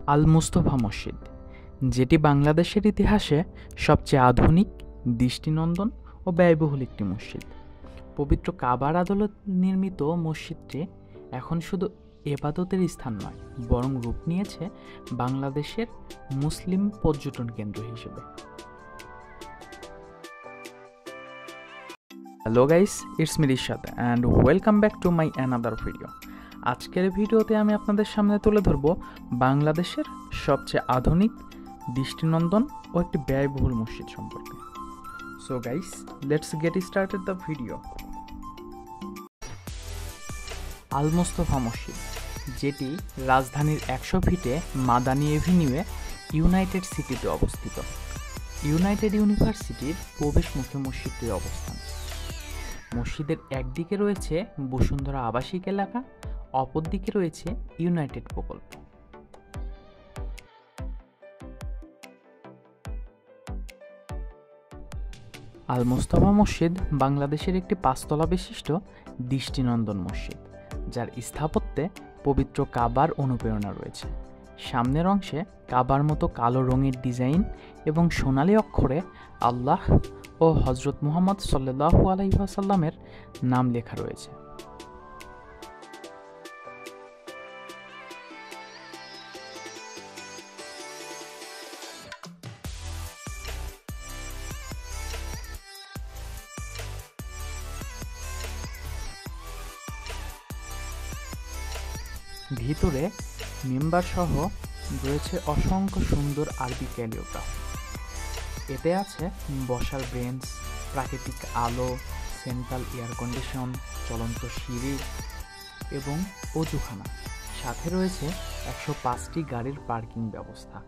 আল মুস্তফা মসজিদ, যেটি বাংলাদেশের ইতিহাসে সবচেয়ে আধুনিক, দৃষ্টিনন্দন ও ব্যয়বহুল একটি মসজিদ। পবিত্র কাবার আদলে নির্মিত মসজিদটি এখন শুধু এবাদতের স্থান নয়, বরং রূপ নিয়েছে বাংলাদেশের মুসলিম পর্যটন কেন্দ্র হিসেবে। Hello guys, it's me Rishad and welcome back to my another video. আজকের ভিডিওতে আমি আপনাদের সামনে তুলে ধরব বাংলাদেশের সবচেয়ে আধুনিক, দৃষ্টিনন্দন ও একটি ব্যয়বহুল মসজিদ সম্পর্কে। So guys, let's get started the video. Al Mustafa মসজিদ, যেটি রাজধানীর 100 ফিটে মাদানী এভিনিউয়ে ইউনাইটেড সিটিতে অবস্থিত। ইউনাইটেড ইউনিভার্সিটির প্রবেশমুখে মসজিদটির অবস্থান। মসজিদের একদিকে রয়েছে বসুন্ধরা আবাসিক এলাকা, অপরদিকে রয়েছে ইউনাইটেড প্রকল্প। আল মুস্তফা মসজিদ বাংলাদেশের একটি 5 তলা বিশিষ্ট দৃষ্টিনন্দন মসজিদ, যার স্থাপত্যে পবিত্র কাবার অনুপ্রেরণা রয়েছে। সামনের অংশে কাবার মতো কালো রঙের ডিজাইন এবং সোনালী অক্ষরে আল্লাহ ও হজরত মুহাম্মদ সাল্লাল্লাহু আলাইহি ওয়াসাল্লামের নাম লেখা রয়েছে। ভিতরে মেম্বার সহ রয়েছে অসংখ্য সুন্দর আরবি ক্যালিওগ্রাফি। এতে আছে বসার বেঞ্চ, প্রাকৃতিক আলো, সেন্ট্রাল এয়ার কন্ডিশন, চলন্ত সিঁড়ি এবং অজুখানা। সাথে রয়েছে 105টি গাড়ির পার্কিং ব্যবস্থা।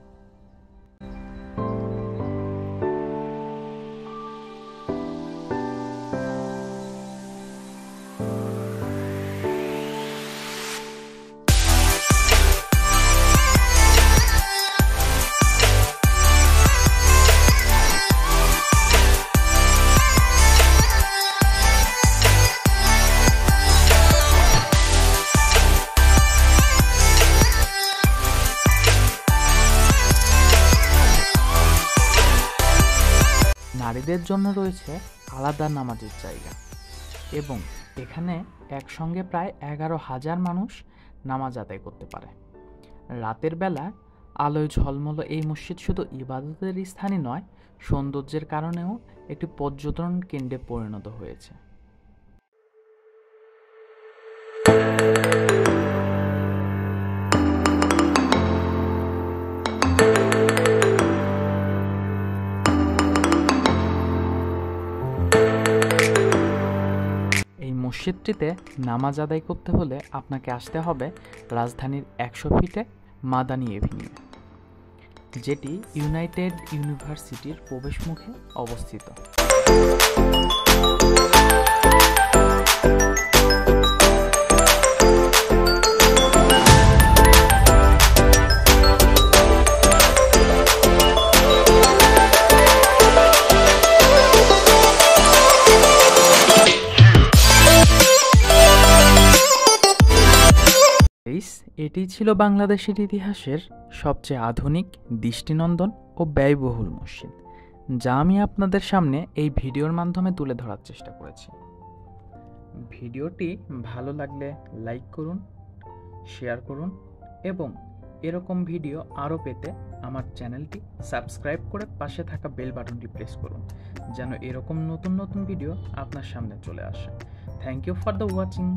নারীদের জন্য রয়েছে আলাদা নামাজের জায়গা এবং এখানে একসঙ্গে প্রায় 11,000 মানুষ নামাজ আদায় করতে পারে। রাতের বেলা আলোয় ঝলমল এই মসজিদ শুধু ইবাদতের স্থানই নয়, সৌন্দর্যের কারণেও একটি পর্যটন কেন্দ্রে পরিণত হয়েছে। মসজিদটিতে নামাজ আদায় করতে হলে আপনাকে আসতে হবে রাজধানীর 100 ফিটে মাদানী এভিনিউ, যেটি ইউনাইটেড ইউনিভার্সিটির প্রবেশমুখে অবস্থিত। এটি ছিল বাংলাদেশের ইতিহাসের সবচেয়ে আধুনিক, দৃষ্টিনন্দন ও ব্যয়বহুল মসজিদ, যা আমি আপনাদের সামনে এই ভিডিওর মাধ্যমে তুলে ধরার চেষ্টা করেছি। ভিডিওটি ভালো লাগলে লাইক করুন, শেয়ার করুন এবং এরকম ভিডিও আরও পেতে আমার চ্যানেলটি সাবস্ক্রাইব করে পাশে থাকা বেল বাটনটি প্রেস করুন, যেন এরকম নতুন নতুন ভিডিও আপনার সামনে চলে আসে। Thank you for the watching.